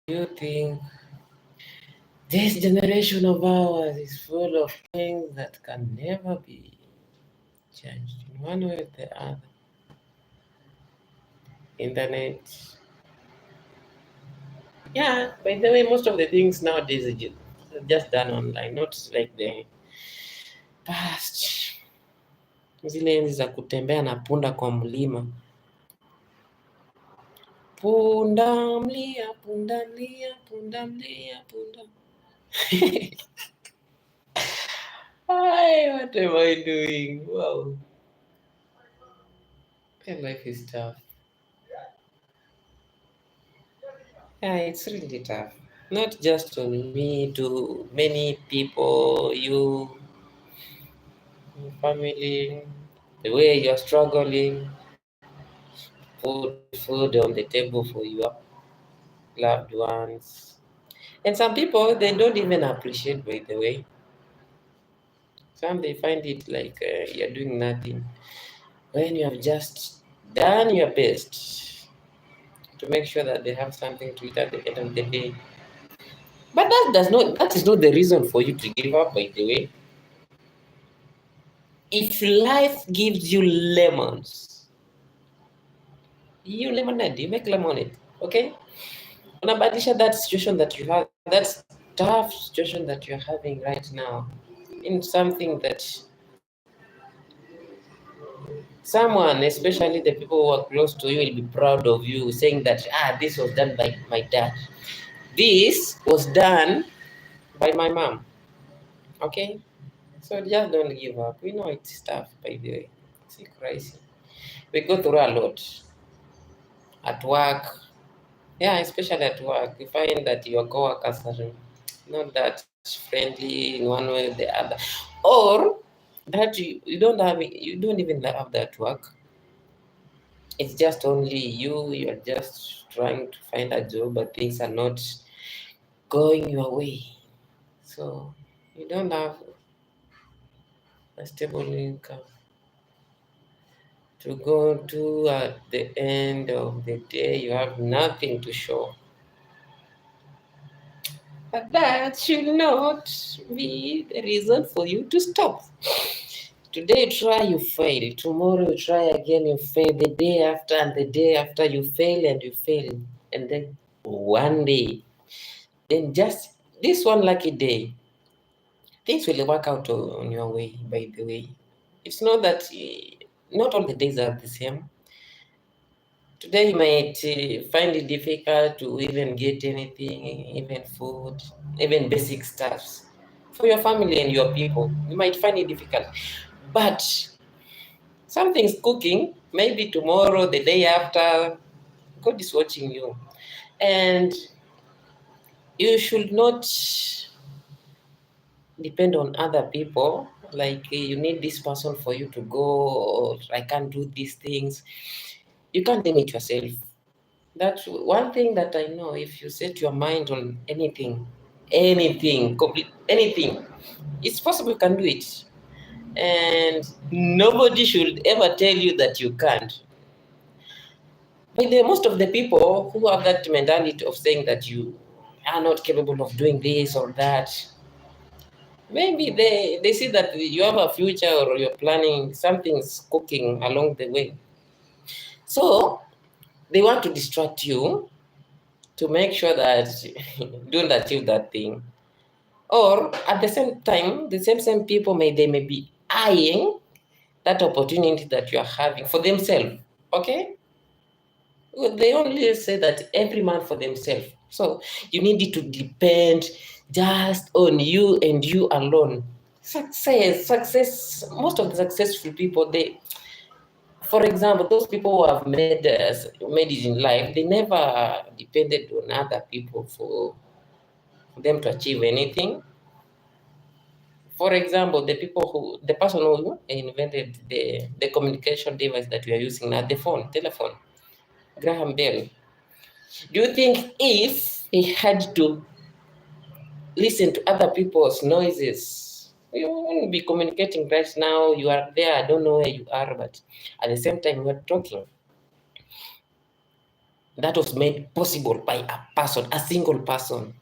you think this generation of ours is full of things that can never be changed in one way or the other? Internet. Yeah, by the way, most of the things nowadays are just done online, not like the past. Zile enzi za kutembea na punda kwa mlima. Punda mlia, punda mlia, punda mlia, punda. Hi, what am I doing? Wow. My life is tough. Yeah, it's really tough. Not just on me, to many people, you, your family, the way you're struggling, put food on the table for your loved ones. And some people, they don't even appreciate, by the way. Some, they find it like you're doing nothing when you have just done your best to make sure that they have something to eat at the end of the day. But that is not the reason for you to give up, by the way. If life gives you lemons, you lemonade, you make lemonade, okay? Unabadilisha that situation that you have, that tough situation that you're having right now, in something that someone, especially the people who are close to you, will be proud of you, saying that, this was done by my dad. This was done by my mom, okay? So just don't give up. We know it's tough, by the way. It's crazy. We go through a lot at work. Yeah, especially at work. You find that your coworkers are not that friendly in one way or the other. Or that you don't even have that work. It's just only you're just trying to find a job, but things are not going your way. So you don't have a stable income to go to. At the end of the day, you have nothing to show. But that should not be the reason for you to stop. Today you try, you fail. Tomorrow you try again, you fail. The day after and the day after, you fail and you fail. And then one day, then just this one lucky day, things will work out on your way, by the way. It's not that, not all the days are the same. Today you might find it difficult to even get anything, even food, even basic stuffs for your family and your people. You might find it difficult. But something's cooking, maybe tomorrow, the day after, God is watching you. And you should not depend on other people, like you need this person for you to go, or I can't do these things. You can't limit yourself. That's one thing that I know. If you set your mind on anything, anything, it's possible you can do it. And nobody should ever tell you that you can't. But most of the people who have that mentality of saying that you are not capable of doing this or that, maybe they see that you have a future or you're planning something's cooking along the way. So they want to distract you to make sure that you don't achieve that thing. Or at the same time, the same people may be eyeing that opportunity that you are having for themselves. Okay? Well, they only say that every man for themselves. So you need it to depend just on you and you alone. Success. Most of the successful people, for example, those people who have made it in life, they never depended on other people for them to achieve anything. For example, the person who invented the communication device that we are using now, the telephone, Graham Bell. Do you think if he had to listen to other people's noises, you wouldn't be communicating right now? You are there, I don't know where you are, but at the same time, we're talking. that was made possible by a person, a single person.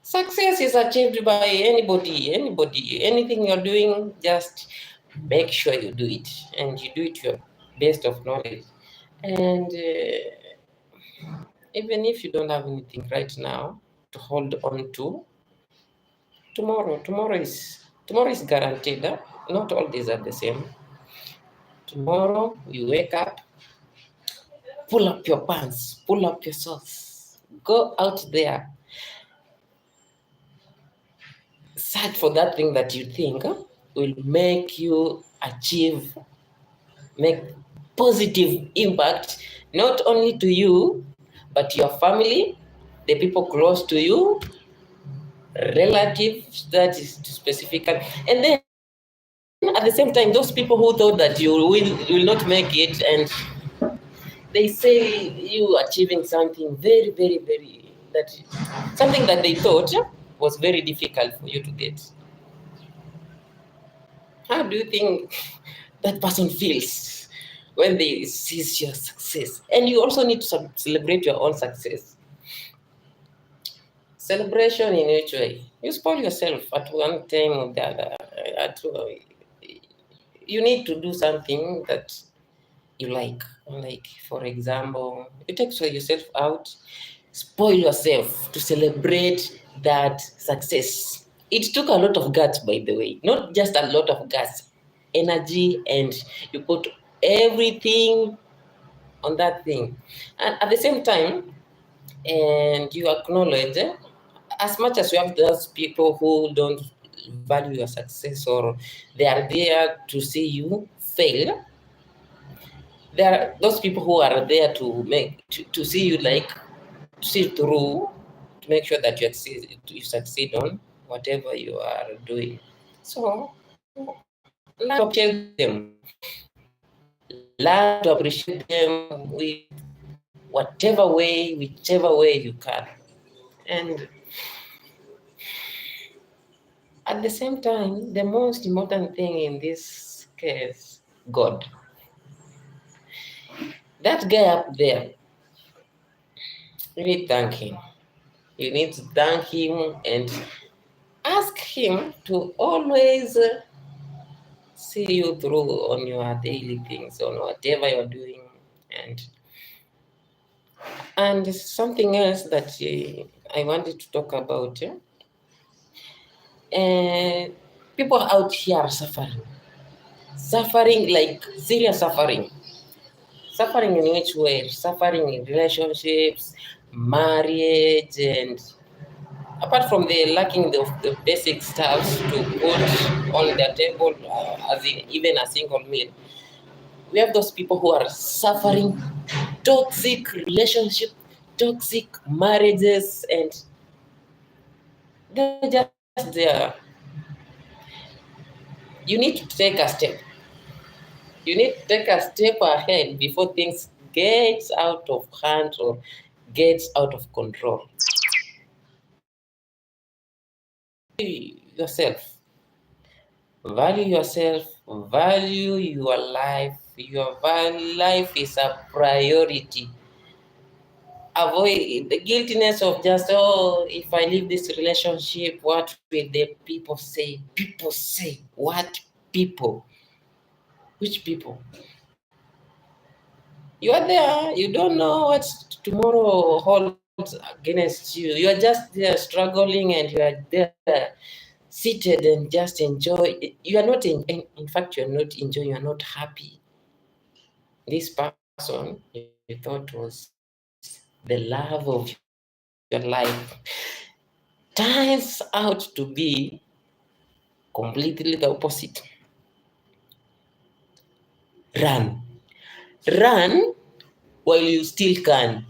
Success is achieved by anybody, anything you're doing, just make sure you do it, and you do it to your best of knowledge. And even if you don't have anything right now to hold on to, tomorrow is guaranteed. Huh? Not all days are the same. Tomorrow you wake up, pull up your pants, pull up your socks, go out there, search for that thing that you think will make you make positive impact, not only to you, but your family, the people close to you, relatives, that is specifically, and then at the same time, those people who thought that you will not make it, and they say you achieving something very that something that they thought was very difficult for you to get. How do you think that person feels when they sees your success? And you also need to celebrate your own success. Celebration in which way? You spoil yourself at one time or the other. You need to do something that you like. Like, for example, you take yourself out, spoil yourself to celebrate that success. It took a lot of guts, by the way, not just a lot of guts, energy, and you put everything on that thing. And at the same time, and you acknowledge, as much as you have those people who don't value your success or they are there to see you fail, there are those people who are there to see you, like, to see through, to make sure that you succeed on whatever you are doing. So learn to appreciate them. Learn to appreciate them with whichever way you can. And at the same time, the most important thing in this case, God. That guy up there, you need to thank him. You need to thank him and ask him to always see you through on your daily things, on whatever you're doing. And something else that I wanted to talk about. People out here are suffering, like serious suffering. Suffering in which way? Suffering in relationships, marriage, and apart from the lacking the basic stuffs to put on their table, as in even a single meal, we have those people who are suffering toxic relationship, toxic marriages, and they're just there. You need to take a step. You need to take a step ahead before things gets out of hand or gets out of control. Yourself. Value yourself. Value your life. Your life is a priority. Avoid the guiltiness of just, oh, if I leave this relationship, what will the people say? People say, what people? Which people? You are there, you don't know what tomorrow holds against you. You are just there struggling, and you are there seated and just enjoy. You are not in fact, you are not enjoying, you are not happy. This person you thought was the love of your life turns out to be completely the opposite. Run. Run while you still can.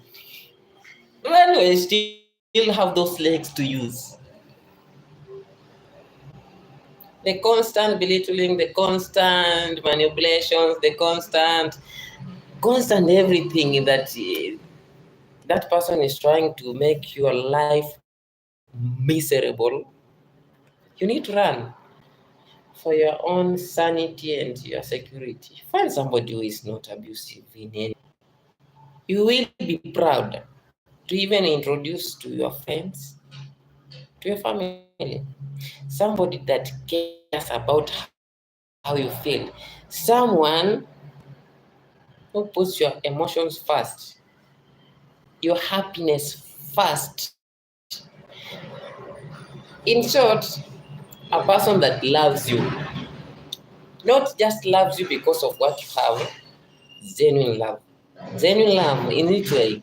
Run while you still have those legs to use. The constant belittling, the constant manipulations, the constant everything that person is trying to make your life miserable. You need to run for your own sanity and your security. Find somebody who is not abusive in any. You will be proud to even introduce to your friends, to your family, somebody that cares about how you feel, someone who puts your emotions first, your happiness first. In short, a person that loves you, not just loves you because of what you have, genuine love. Genuine love in which way?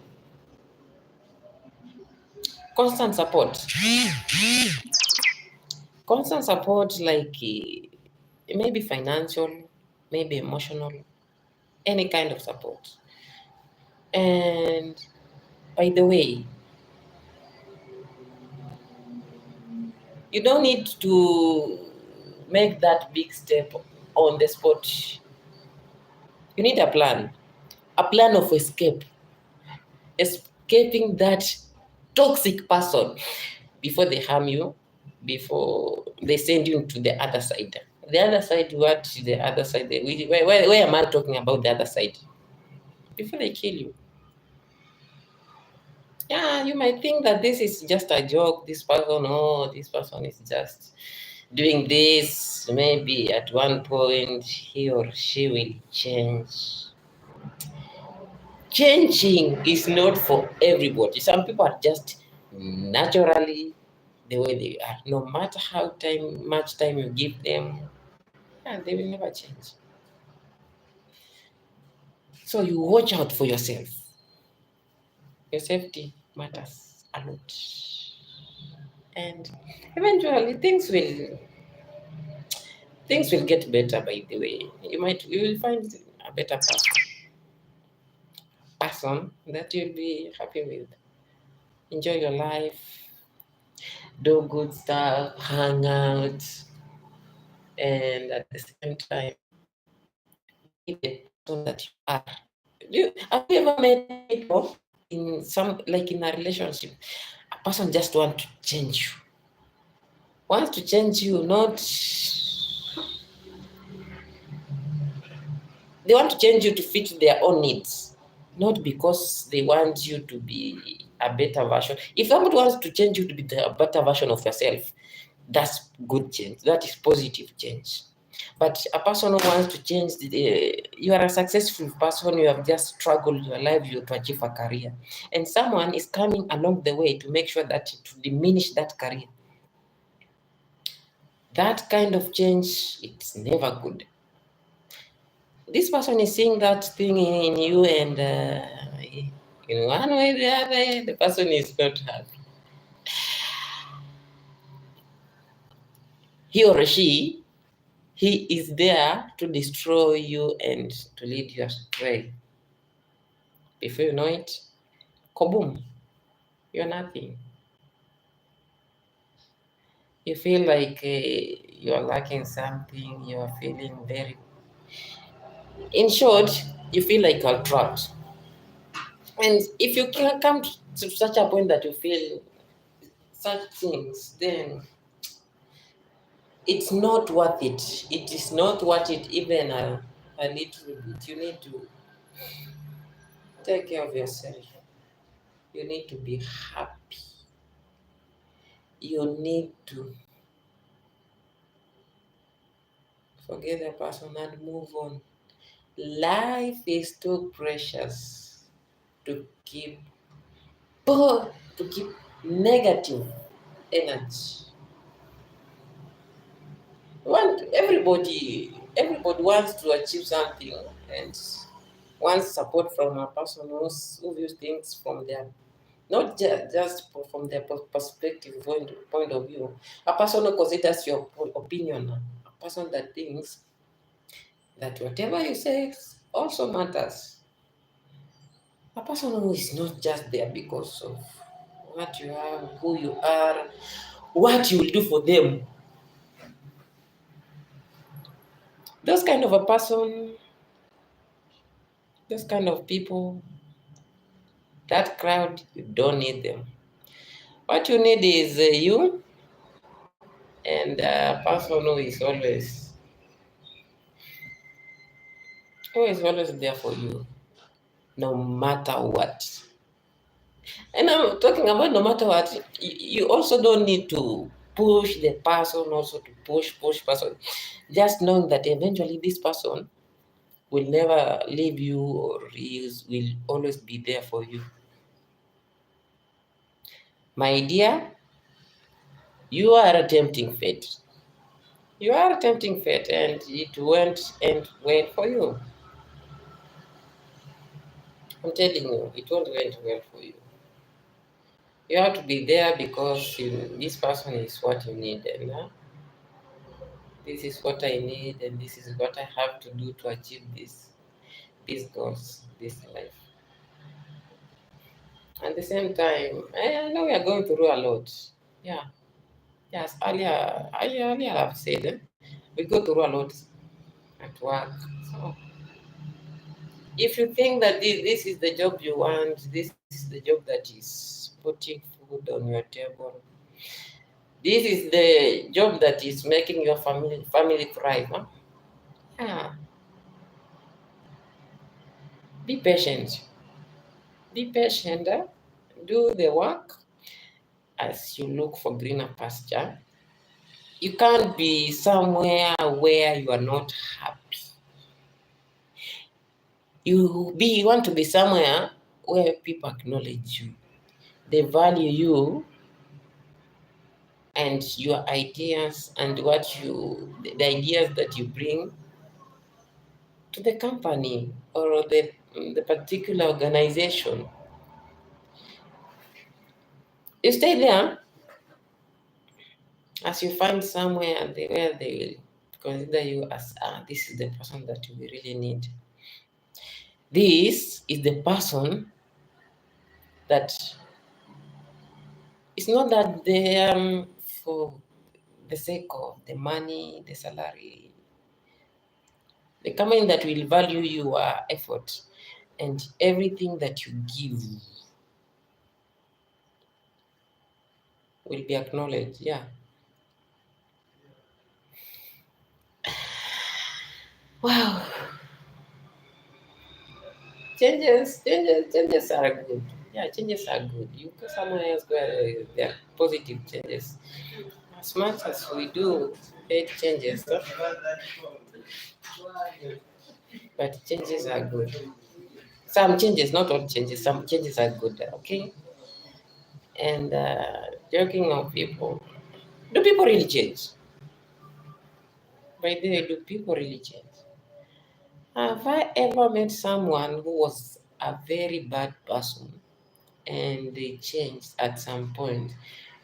Constant support. Constant support like maybe financial, maybe emotional, any kind of support. And by the way, you don't need to make that big step on the spot. You need a plan of escaping that toxic person before they harm you, before they send you to the other side. The other side, what? The other side? Where am I talking about the other side? Before they kill you. Yeah, you might think that this is just a joke. This person is just doing this. Maybe at one point he or she will change. Changing is not for everybody. Some people are just naturally the way they are. No matter how much time you give them, and they will never change. So you watch out for yourself. Your safety matters a lot. And eventually things will get better. By the way, you will find a better person that you'll be happy with. Enjoy your life, do good stuff, hang out, and at the same time be the person that you are. Have you ever met people in some, like in a relationship, a person just want to change you, wants to change you, not they want to change you to fit their own needs, not because they want you to be a better version. If somebody wants to change you to be a better version of yourself, that's good change. That is positive change. But a person who wants to change, you are a successful person, you have just struggled your life to achieve a career. And someone is coming along the way to make sure that to diminish that career. That kind of change, it's never good. This person is seeing that thing in you, and in one way or the other, the person is not happy. He or she, he is there to destroy you and to lead you astray. Before you know it, kaboom, you're nothing. You feel like you're lacking something, you're feeling very. In short, you feel like you're trapped. And if you can come to such a point that you feel such things, then it's not worth it. It is not worth it, even a little bit. You need to take care of yourself. You need to be happy. You need to forget the person and move on. Life is too precious to keep to keep negative energy. Everybody wants to achieve something and wants support from a person who views things from their, not just from their perspective point of view. A person who considers your opinion, a person that thinks that whatever you say also matters. A person who is not just there because of what you have, who you are, what you will do for them. Those kind of a person, those kind of people, that crowd, you don't need them. What you need is you and a person who is always there for you. no matter what. And I'm talking about no matter what, you also don't need to push the person, also to push person. Just knowing that eventually this person will never leave you, or will always be there for you. My dear, you are attempting fate. You are attempting fate, and it won't end well for you. I'm telling you, it won't end well for you. You have to be there because this person is what you need, and this is what I need, and this is what I have to do to achieve these goals, this life. At the same time, I know we are going through a lot. Yeah. Yes, earlier I've said we go through a lot at work. So if you think that this is the job you want, this is the job that is putting food on your table, this is the job that is making your family thrive. Huh? Yeah. Be patient. Be patient. Do the work as you look for greener pasture. You can't be somewhere where you are not happy. You want to be somewhere where people acknowledge you, they value you and your ideas and the ideas that you bring to the company or the particular organization. You stay there as you find somewhere where they will consider you as this is the person that we really need. This is the person that it's not that they for the sake of the money, the salary, the company that will value your effort and everything that you give will be acknowledged. Yeah. Wow. Changes are good. Yeah, changes are good. You go somewhere else where there are positive changes. As much as we do hate changes, but changes are good. Some changes, not all changes, some changes are good, okay? And joking of people, do people really change? By the way, do people really change? Have I ever met someone who was a very bad person and they changed at some point?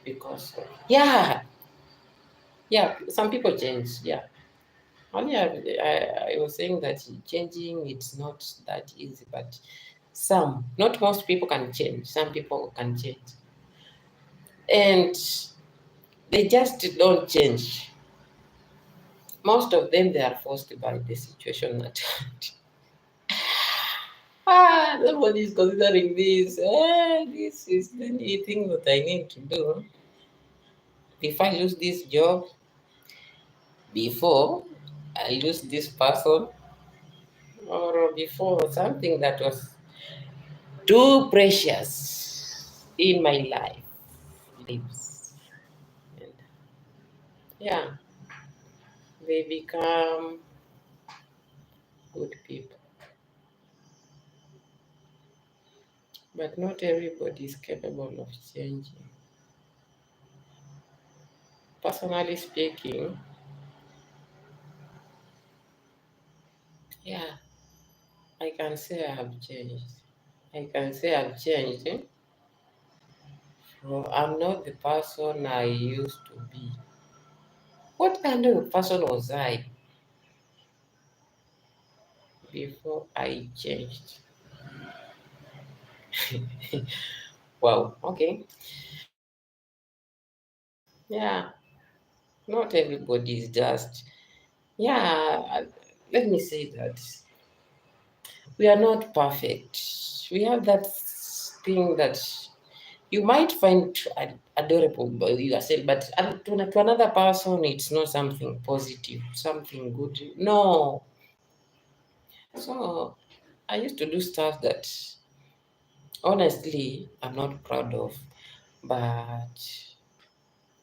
Because, yeah, some people change, yeah. Only I was saying that changing, it's not that easy, but not most people can change. Some people can change. And they just don't change. Most of them, they are forced by the situation at hand. Nobody is considering this. This is the new thing that I need to do. If I lose this job before I lose this person, or before something that was too precious in my life leaves. And yeah, they become good people. But not everybody is capable of changing. Personally speaking, yeah, I can say I have changed. I can say I've changed. I'm not the person I used to be. What kind of a person was I before I changed? Wow, okay. Yeah, not everybody is just, yeah, let me say that we are not perfect. We have that thing that you might find adorable by yourself, but to another person, it's not something positive, something good. No. So I used to do stuff that honestly I'm not proud of, but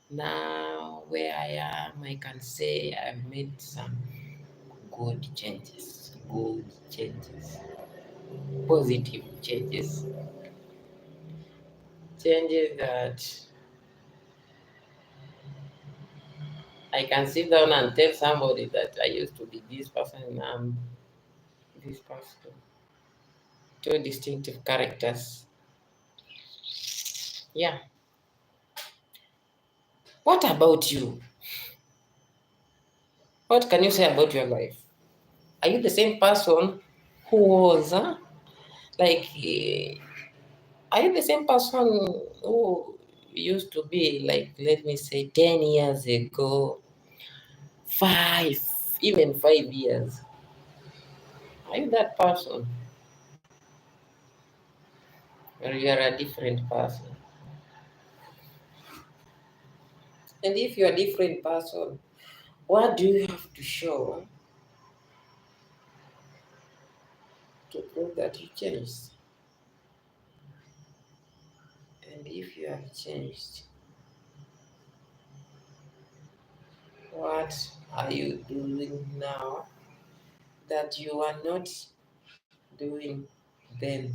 now where I am, I can say I've made some good changes, positive changes that I can sit down and tell somebody that I used to be this person and I'm this person. Two distinctive characters. Yeah. What about you? What can you say about your life? Are you the same person who was, like, are you the same person who used to be, like, let me say, 10 years ago, 5, even 5 years? Are you that person? Or you are a different person? And if you're a different person, what do you have to show to prove that you changed? And if you have changed, what are you doing now that you are not doing then?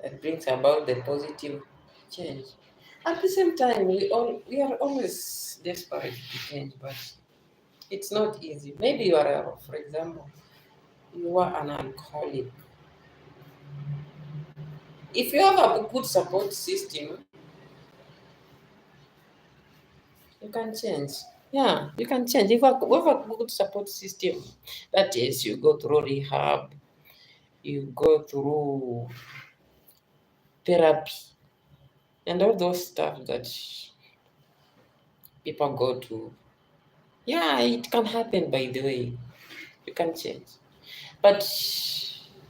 That brings about the positive change. At the same time, we are always desperate to change, but it's not easy. Maybe you are, for example, you are an alcoholic. If you have a good support system, you can change. Yeah, you can change. If you have a good support system, that is, you go through rehab, you go through therapy, and all those stuff that people go to. Yeah, it can happen, by the way. You can change. But,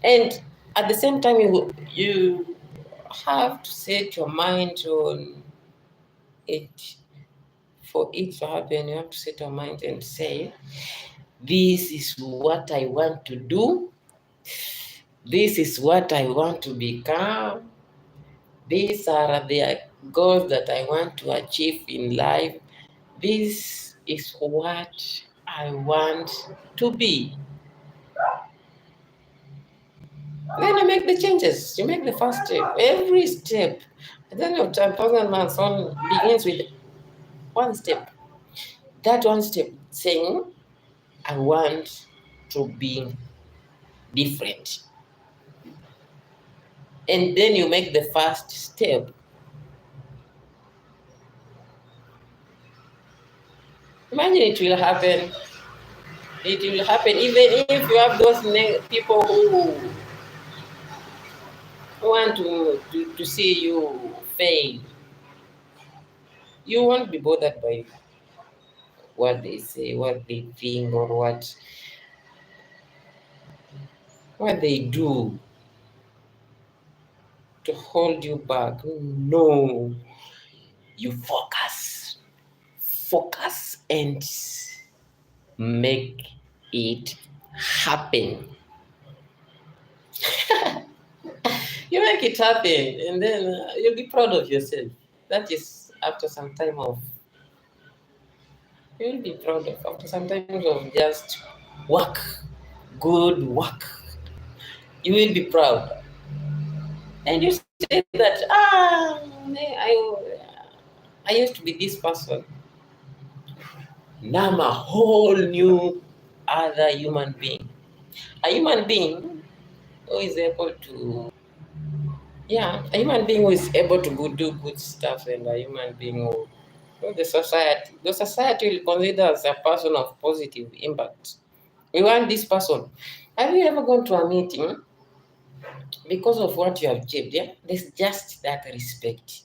and at the same time, you have to set your mind on it. For it to happen, you have to set your mind and say, this is what I want to do. This is what I want to become. These are the goals that I want to achieve in life. This is what I want to be. Then you make the changes. You make the first step. Every step. And then your 10,000 months on begins with one step. That one step saying, I want to be different. And then you make the first step. Imagine it will happen. It will happen even if you have those people who want to see you fail. You won't be bothered by what they say, what they think, or what they do to hold you back. No, you focus and make it happen. You make it happen, and then you'll be proud of yourself. That is after some time of, you'll be proud of after some time of just work, good work. You will be proud, and you say that I used to be this person. Now I'm a whole new other human being. A human being who is able to, a human being who is able to do good stuff, and a human being who the society will consider as a person of positive impact. We want this person. Have you ever gone to a meeting because of what you have achieved? Yeah, there's just that respect.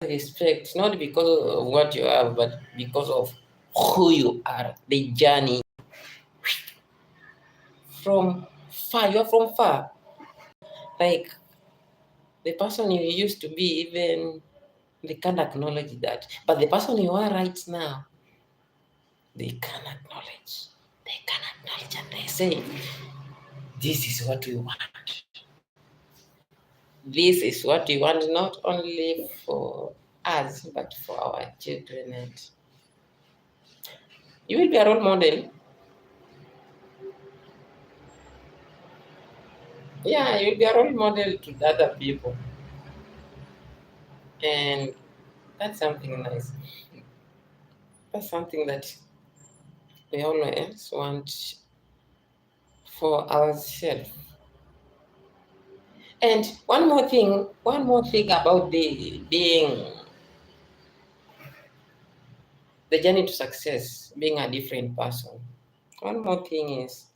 Respect, not because of what you have, but because of who you are, the journey from far. You're from far. Like the person you used to be, even they can't acknowledge that. But the person you are right now, they can acknowledge. They can acknowledge, and they say, this is what we want. This is what we want, not only for us, but for our children. And you will be a role model. Yeah, you will be a role model to the other people. And that's something nice. That's something that we always want for ourselves. And one more thing about being the journey to success, being a different person. One more thing is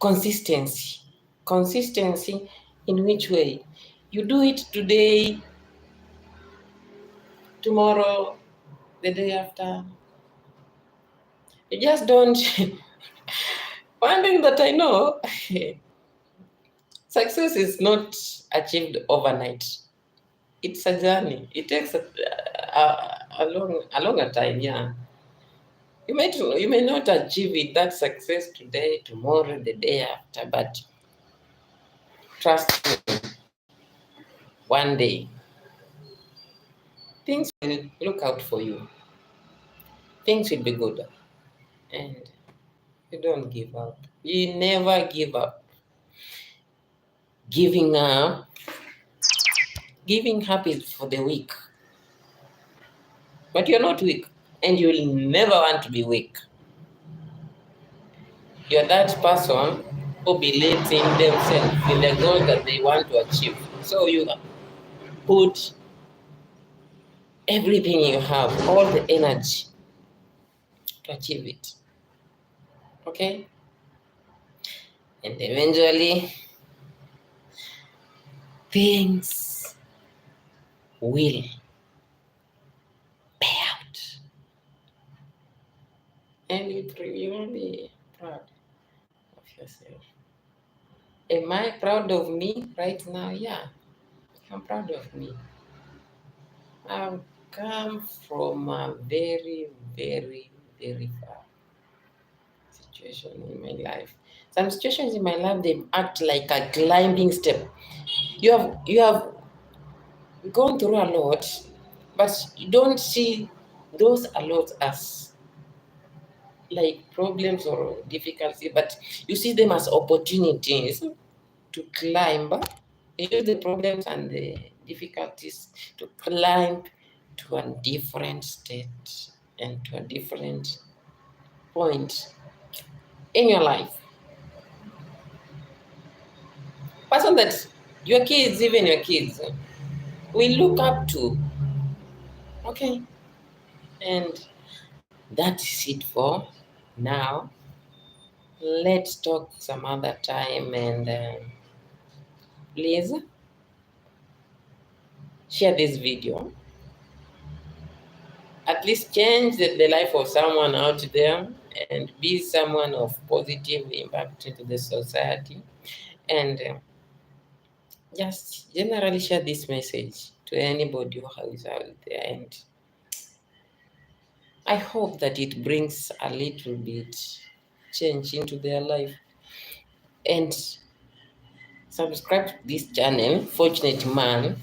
consistency. Consistency in which way? You do it today, tomorrow, the day after. You just don't. One thing that I know, success is not achieved overnight. It's a journey. It takes a longer time, yeah. You may not achieve it, that success today, tomorrow, the day after, but trust me, one day things will look out for you. Things will be good, and you don't give up. You never give up. Giving up is for the weak, but you're not weak, and you'll never want to be weak. You're that person who believes in themselves, in the goal that they want to achieve. So you put everything you have, all the energy to achieve it. Okay? And eventually, things will pay out. And you will be proud of yourself. Am I proud of me right now? Yeah, I'm proud of me. I've come from a very, very, very far situation in my life. Some situations in my life, they act like a climbing step. You have gone through a lot, but you don't see those a lot as like problems or difficulty, but you see them as opportunities to climb. You use the problems and the difficulties to climb to a different state and to a different point in your life. Person that your kids, even your kids, will look up to. Okay? And that is it for now. Let's talk some other time, and please share this video. At least change the life of someone out there and be someone of positive impact into the society. And just generally share this message to anybody who is out there. And I hope that it brings a little bit change into their life. And subscribe to this channel, Fortunate Man.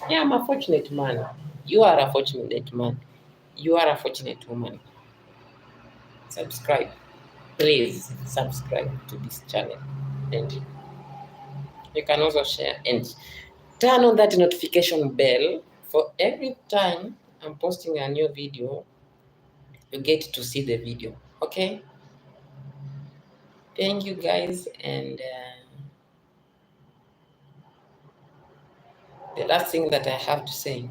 Yeah, I'm a fortunate man. You are a fortunate man. You are a fortunate woman. Subscribe. Please subscribe to this channel. And you can also share and turn on that notification bell for every time I'm posting a new video, you get to see the video. Okay? Thank you guys. And the last thing that I have to say,